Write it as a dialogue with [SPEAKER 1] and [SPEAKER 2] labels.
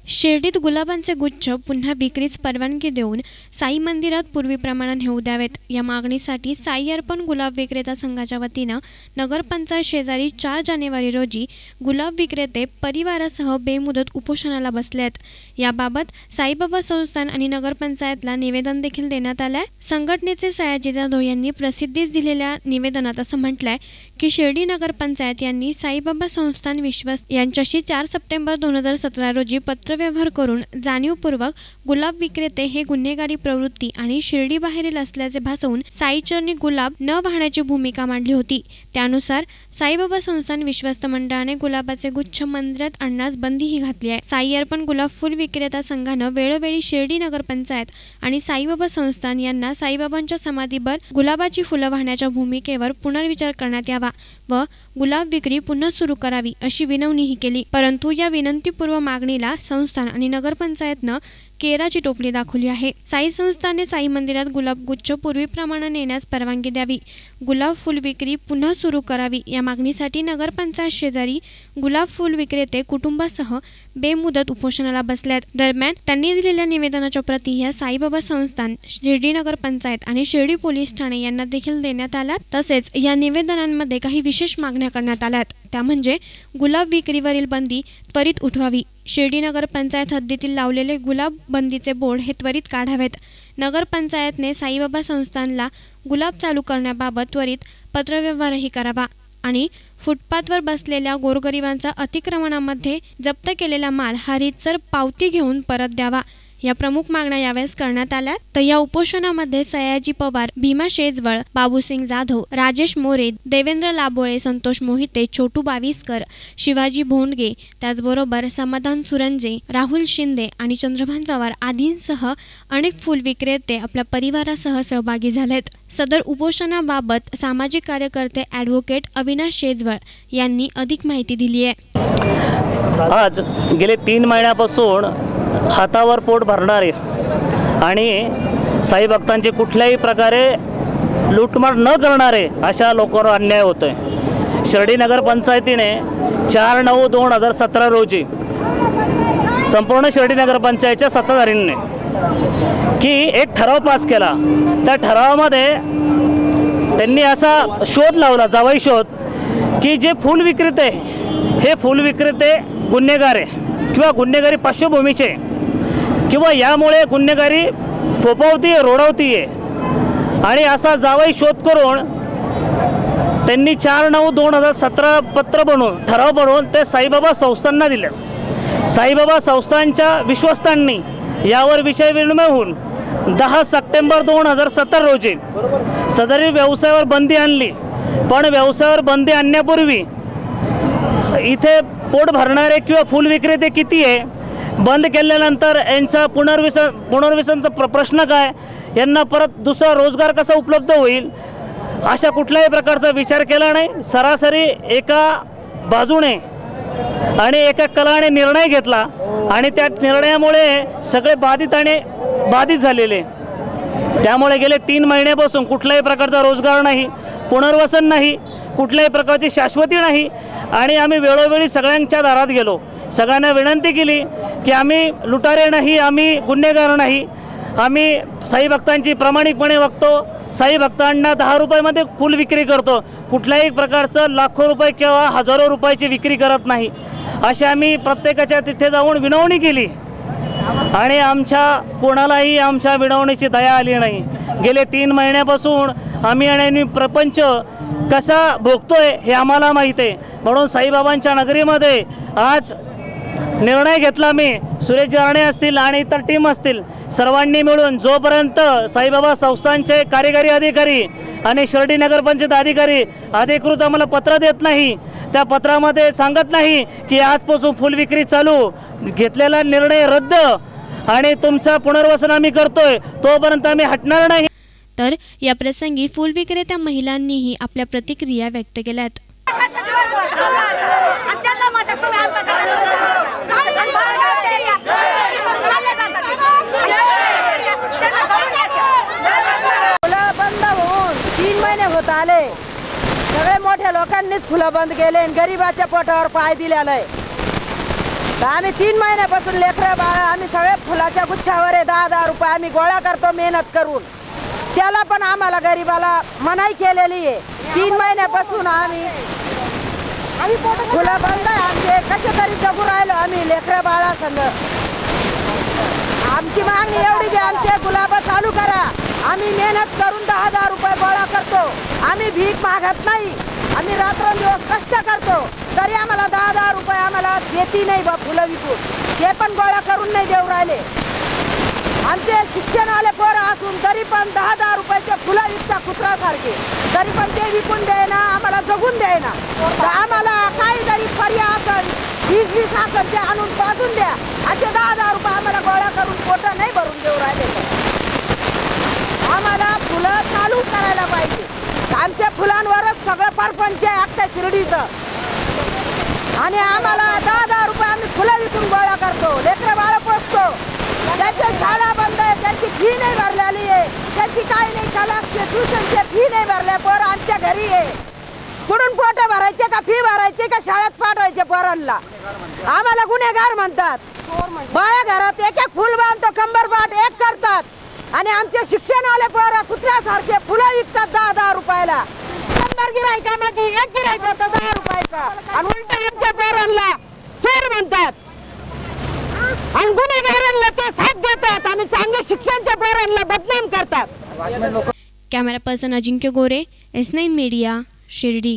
[SPEAKER 1] शिर्डीत गुलाबांचे गुच्छ पुन्हा विक्रीस परवानगी देऊन साई मंदिरात पूर्वीप्रमाणे नेऊ द्यावेत या मागणीसाठी साई अर्पण गुलाब विक्रेता संघाच्या वतीनं नगरपंचायत शेजारी 4 जानेवारी रोजी गुलाब विक्रेते परिवारासह बेमुदत उपोषणाला बसलेत। याबाबत साईबाबा संस्थान आणि नगरपंचायतला निवेदन देखील देण्यात आलंय। संघटनेचे सयाजी जाधव यांनी प्रसिद्धीस दिलेल्या निवेदनात असं म्हटलंय की शिर्डी नगरपंचायत यांनी साईबाबा संस्थान विश्वस्त यांच्याशी 4 सप्टेंबर 2017 रोजी पत्रव्यवहार करून जाणीवपूर्वक गुलाब विक्रेते हे गुन्हेगारी प्रवृत्ती आणि शिर्डी बाहेरील असल्याचे भासवून साईचरणी गुलाब न वाहण्याची भूमिका मांडली होती। त्यानुसार साईबाबा संस्थान विश्वस्त मंडळाने गुलाबाचे गुच्छ मंदिरात आणण्यास बंदीही घातली आहे। साई अर्पण गुलाब फुल विक्रेता संघानं वेळोवेळी शिर्डी नगरपंचायत आणि साईबाबा संस्थान यांना साईबाबांच्या समाधीवर गुलाबाची फुलं वाहण्याच्या भूमिकेवर पुनर्विचार करण्यात यावा व गुलाब विक्री पुन्हा सुरू करावी अशी विनवणीही केली। परंतु या विनंतीपूर्व मागणीला संस्थान आणि नगरपंचायतनं केराची टोपली दाखवली आहे। साई संस्थाने साई मंदिरात गुलाब गुच्छ पूर्वीप्रमाणे नेण्यास परवानगी द्यावी, गुलाब फुल विक्री पुन्हा सुरू करावी या मागणीसाठी नगरपंचायत शेजारी गुलाब फुल विक्रेते कुटुंबासह बेमुदत उपोषणाला बसल्यात। दरम्यान त्यांनी दिलेल्या निवेदनाच्या प्रती या साईबाबा संस्थान, शिर्डी नगरपंचायत आणि शिर्डी पोलीस ठाणे यांना देखील देण्यात आल्या। तसेच या निवेदनांमध्ये काही विशेष मागण्या करण्यात आल्यात, त्या म्हणजे गुलाब विक्रीवरील बंदी त्वरित उठवावी, शिर्डी नगरपंचायत हद्दीतील लावलेले गुलाब बंदीचे बोर्ड हे त्वरित काढावेत, नगरपंचायतने साईबाबा संस्थानला गुलाब चालू करण्याबाबत त्वरित पत्रव्यवहारही करावा आणि फुटपाथवर बसलेल्या गोरगरिबांचा अतिक्रमणामध्ये जप्त केलेला माल हा रीतसर पावती घेऊन परत द्यावा या प्रमुख मागण्या यावेळेस करण्यात आल्या। तर या उपोषणामध्ये सयाजी पवार, भीमा शेजवळ, बाबूसिंग जाधव, राजेश मोरे, देवेंद्र लाबोळे, संतोष मोहिते, छोटू बाविस्कर, शिवाजी भोंडगे, त्याचबरोबर समाधान सुरंजे, राहुल शिंदे आणि चंद्रभान पवार आदींसह अनेक फुल विक्रेते आपल्या परिवारासह सहभागी झालेत। सदर उपोषणाबाबत सामाजिक कार्यकर्ते ॲडव्होकेट अविनाश शेजवळ यांनी अधिक माहिती दिली आहे।
[SPEAKER 2] आज गेले 3 महिन्यापासून हातावर पोट भरणारे आणि साई भक्तांचे कुठल्याही प्रकारे लूटमार न करणारे अशा लोकांवर अन्याय होतोय। शिर्डी नगरपंचायतीने 4/9/2017 रोजी संपूर्ण शिर्डी नगरपंचायतच्या सत्ताधाऱ्यांनी की एक ठराव पास केला। त्या ठरावामध्ये त्यांनी असा शोध लावला, जावई शोध, की जे फुल विक्रेते हे फुल विक्रेते गुन्हेगार आहे किंवा गुन्हेगारी पार्श्वभूमीचे किंवा यामुळे गुन्हेगारी फोफावती रोडवती आहे आणि असा जावई शोध करून त्यांनी 4/9/2017 पत्र बनवून ठराव बनवून ते साईबाबा संस्थांना दिले। साईबाबा संस्थांच्या विश्वस्तांनी यावर विषय विनिमय होऊन 10 सप्टेंबर 2017 रोजी सदरी व्यवसायावर बंदी आणली। पण व्यवसायावर बंदी आणण्यापूर्वी इथे पोट भरणारे किंवा फुल विक्रेते किती आहे, बंद केल्यानंतर यांचा पुनर्वसनचा प्रश्न काय, यांना परत दुसरा रोजगार कसा उपलब्ध होईल अशा कुठल्याही प्रकारचा विचार केला नाही। सरासरी एका बाजूने आणि एका कलाने निर्णय घेतला आणि त्या निर्णयामुळे सगळे बाधित झालेले। त्यामुळे गेले 3 महिन्यापासून कुठल्याही प्रकारचा रोजगार नाही, पुनर्वसन नाही, कुठल्याही प्रकारची शाश्वती नाही आणि आम्ही वेळोवेळी सगळ्यांच्या दारात गेलो, सगळ्यांना विनंती केली की आम्ही लुटारे नाही, आम्ही गुन्हेगार नाही, आम्ही साई भक्तांची प्रामाणिकपणे वागतो, साई भक्तांना 10 रुपयामध्ये फुल विक्री करतो, कुठल्याही प्रकारचं लाखो रुपये किंवा हजारो रुपयाची विक्री करत नाही, अशी आम्ही प्रत्येकाच्या तिथे जाऊन विनवणी केली आणि कोणालाही आमच्या विनवणीची दया आली नाही। गेले 3 महिन्यापासून आम्ही आणि प्रपंच कसा भोगतोय हे आम्हाला माहीत आहे। म्हणून साईबाबांच्या नगरीमध्ये आज निर्णय घेतला मी, सुरेश जारणे असतील आणि इतर टीम असतील, सर्वांनी मिळून जोपर्यंत साईबाबा संस्थांचे कार्यकारी अधिकारी आणि शिर्डी नगरपंचायत अधिकारी अधिकृत आम्हाला पत्र देत नाही, त्या पत्रामध्ये सांगत नाही की आजपासून फुल विक्री चालू, घेतलेला निर्णय रद्द आणि तुमचा पुनर्वसन आम्ही करतोय, तोपर्यंत आम्ही हटणार नाही।
[SPEAKER 1] तर या प्रसंगी फुल विक्रेत्या महिलांनीही आपल्या प्रतिक्रिया व्यक्त केल्यात।
[SPEAKER 3] बंद होऊन 3 महिने होत आले, सगळे मोठ्या लोकांनीच फुलं बंद केले, गरीबाच्या पोटावर पाय दिलेलं आहे। तर आम्ही 3 महिन्यापासून लेकरं बाळ आम्ही सगळे फुलाच्या गुच्छावर 10-10 रुपये आम्ही गोळा करतो मेहनत करून. त्याला पण आम्हाला गरीबाला मनाई केलेली आहे. 3 महिन्यापासून आम्ही फुलं बंद आहे आमचे. कसे तरी जगू राहिलो आम्ही लेकरं बाळा संग. आमची मागणी एवढी की आमचे गुलाब चालू करा. आम्ही मेहनत करून 10-10 रुपये गोळा करतो. आम्ही भीक मागत नाही. आम्ही रात्रंदिवस कष्ट करतो तरी आम्हाला 10-10 रुपये आम्हाला देती नाही बा फुलं विकून. ते पण गोळा करून नाही देऊ राहिले. आमचे शिक्षणवाले पोरं असून तरी पण 10-10 रुपयाचे फुलं विकता कुत्रासारखे. तरी पण ते विकून द्यायना आम्हाला जगून द्यायना. तर आम्हाला काहीतरी पर्याय असेल 20-20 असेल ते आणून पाजून द्या. असे 10-10 रुपये आम्हाला गोळा करून पोटं नाही भरून देऊ राहिले. आम्हाला फुलं चालू करायला पाहिजे. आमच्या फुलांवरच सगळं परपंच आहे अख्ख्या शिर्डीचं. आणि आम्हाला 10-10 रुपये आम्ही फुलं विकून गोळा करतो. लेकरं बाळ पोसतो. त्याच्या शाळा बंद आहे. त्याची फी नाही भरलेली आहे. त्याची काही नाही क्लासचे ट्युशनचे फी नाही भरल्या. पोरं आमच्या घरी आहे. कुठून पोटं भरायचे का फी भरायचे का शाळेत पाठवायचे पोरांना. आम्हाला गुन्हेगार म्हणतात. बाया घरात एक फुल बांधतो कंबर पाठ एक करतात. आणि आमचे शिक्षणवाले पोरं कुत्र्यासारखे फुलं विकतात 10-10 रुपयाला. 100 गिरायकामध्ये एक गिरायक होतं 10 रुपयाचा. आणि उलट आमच्या पोरांना चोर म्हणतात. आणि गुन्हेगारांना ते साथ देतात आणि चांगल्या शिक्षणच्या पोरांना बदनाम करतात.
[SPEAKER 1] कॅमेरा पर्सन अजिंक्य गोरे, S9 मीडिया, शिर्डी.